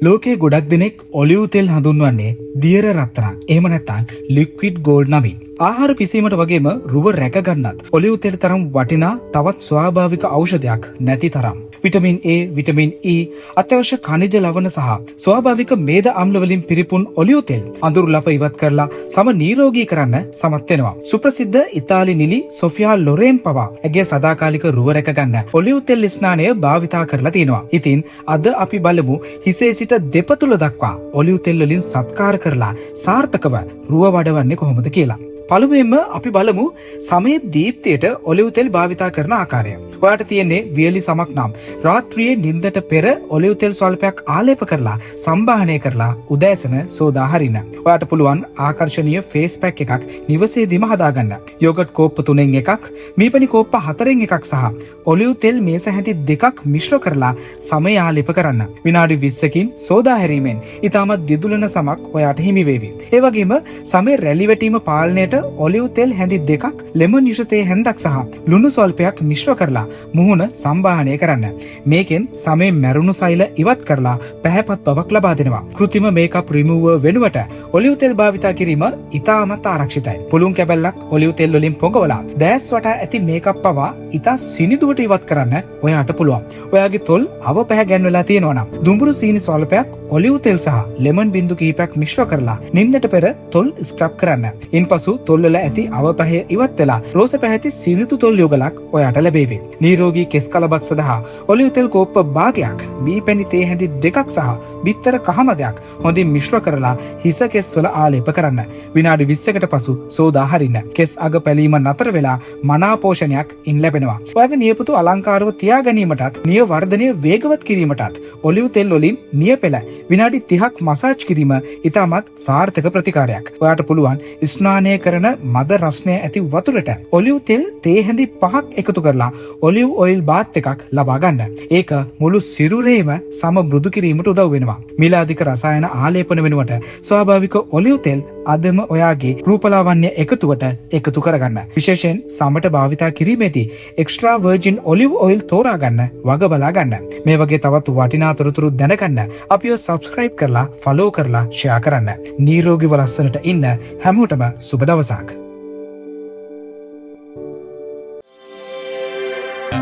ලෝකයේ ගොඩක් දෙනෙක් ඔලිව් තෙල් හඳුන්වන්නේ දියර රත්තරන් එහෙම නැත්නම් ලික්විඩ් ගෝල්ඩ් නමින්. ආහාර පිසීමට වගේම රුව රැක ගන්නත් ඔලිව් තෙල් තරම් වටිනා තවත් ස්වාභාවික ඖෂධයක් නැති තරම්. විටමින් A, විටමින් E, අත්‍යවශ්‍ය ඛනිජ ලවණ සහ ස්වාභාවික මේද අම්ල වලින් පිරිපුන් ඔලිව් තෙල් අඳුරු ලප ඉවත් කරලා සම නිරෝගී කරන්න සමත් වෙනවා. සුප්‍රසිද්ධ ඉතාලි නිලි සොෆියා ලොරේන් පවා ඇගේ සදාකාලික රුව රැක ගන්න ඔලිව් තෙල් ස්නානය භාවිතා කරලා තියෙනවා. ඉතින් අද අපි බලමු හිසේ සිට දෙපතුල දක්වා ඔලිව් තෙල් වලින් සත්කාර කරලා සාර්ථකව රුව වඩවන්නේ කොහොමද කියලා. පළමුවෙන්ම අපි බලමු සමේ දීප්තියට ඔලිව් තෙල් භාවිතා කරන ආකාරය. ඔයාට තියෙන්නේ වියලි සමක් නම් රාත්‍රියේ නිින්දට පෙර ඔලිව් තෙල් ස්වල්පයක් ආලේප කරලා සම්බාහනය කරලා උදෑසන සෝදා හරින්න. ඔයාට පුළුවන් ආකර්ශනීය ෆේස් පැක් එකක් නිවසේදීම හදාගන්න. යෝගට් කෝප්ප 3න් එකක්, මීපැණි කෝප්ප 4න් එකක් සහ ඔලිව් තෙල් මේස හැටි දෙකක් මිශ්‍ර කරලා සමේ ආලේප කරන්න. විනාඩි 20කින් සෝදා හැරීමෙන් ඊටමත් දිදුලන සමක් ඔයාට හිමි වේවි. ඒ වගේම සමේ රැලි වැටීම පාලනයට ඔලිව් තෙල් හැඳි දෙකක්, ලෙමන් යුෂතේ හැන්දක් සහ ලුණු ස්වල්පයක් මිශ්‍ර කරලා මුහුණ සම්බාහනය කරන්න. මේකෙන් සමේ මැරුණු සෛල ඉවත් කරලා පැහැපත් බවක් ලබා දෙනවා. කෘත්‍රිම මේකප් රිමූවර් වෙනුවට ඔලිව් තෙල් භාවිතා කිරීම ඉතාමත් ආරක්ෂිතයි. පුළුන් කැබැල්ලක් ඔලිව් තෙල් වලින් පොඟවලා දැස් වටා ඇති මේකප් පවා ඉතා සිනිදුවට ඉවත් කරන්න ඔයාට පුළුවන්. ඔයාගේ තොල් අව පැහැ ගැන්වෙලා තියෙනවා නම් දුඹුරු සීනි ස්වල්පයක් ඔලිව් තෙල් සහ ලෙමන් බින්දු කිහිපයක් මිශ්‍ර කරලා නිින්දට පෙර තොල් ස්ක්‍රබ් කරන්න. ඉන්පසු තොල්වල ඇති අව පැහැ ඉවත් වෙලා රෝස පැහැති සිනිඳු තොල් යුගලක් ඔයාට ලැබේවි. නිරෝගී කෙස් කලබක් සඳහා ඔලිව් තෙල් කෝප්ප භාගයක්, මීපැණි තේ හැඳි දෙකක් සහ බිත්තර කහමදයක් හොඳින් මිශ්‍ර කරලා හිස කෙස් වල ආලේප කරන්න. විනාඩි 20කට පසු සෝදා හරින්න. කෙස් අග පැලීම නතර වෙලා මනා පෝෂණයක් ඉන් ලැබෙනවා. ඔයාගේ නියපොතු අලංකාරව තියා ගැනීමටත්, නිය වර්ධනය වේගවත් කිරීමටත් ඔලිව් තෙල් වලින් නිය පෙළ විනාඩි 30ක් මසාජ් කිරීම ඉතාමත් සාර්ථක ප්‍රතිකාරයක්. ඔයාට පුළුවන් ස්නානය කරන මද රස්නය ඇති වතුරට ඔලිව් තෙල් තේ හැඳි 5ක් එකතු කරලා ඔලිව් ඔයිල් බාත් එකක් ලබා ගන්න. ඒක මුළු සිරුරේම සම මෘදු කිරීමට උදව් වෙනවා. මිලාදික රසායන ආලේපන වෙනුවට ස්වාභාවික ඔලිව් තෙල් අදම ඔයාගේ රූපලාවන්‍ය එකතුවට එකතු කරගන්න. විශේෂයෙන් සමට භාවිතා කිරීමේදී එක්ස්ට්‍රා වර්ජින් ඔලිව් ඔයිල් තෝරා ගන්න වග බලා ගන්න. මේ වගේ තවත් වටිනා තොරතුරු දැනගන්න අපිව සබ්ස්ක්‍රයිබ් කරලා ෆලෝ කරලා ෂෙයා කරන්න. නිරෝගීව ලස්සනට ඉන්න හැමෝටම සුබ දවසක්.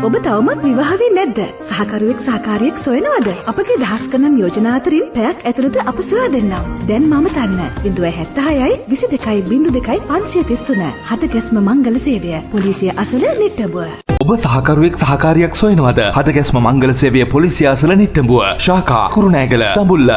ඔබ තවමත් විවාහ වෙන්නේ නැද්ද? සහකරුවෙක් සහකාරියෙක් සොයනවද? අපගේ දහස් ගණන් යෝජනා අතරින් පැයක් ඇතුළත අප සොයා දෙන්නම්. දැන් මම තන්න 076යි 22යි 02යි 533 හදගැස්ම මංගල සේවය. පොලිසිය අසල නිට්ටඹුව. ඔබ සහකරුවෙක් සහකාරියක් සොයනවද? හදගැස්ම මංගල සේවය පොලිසිය අසල නිට්ටඹුව. ශාඛා කුරුණෑගල දඹුල්ල.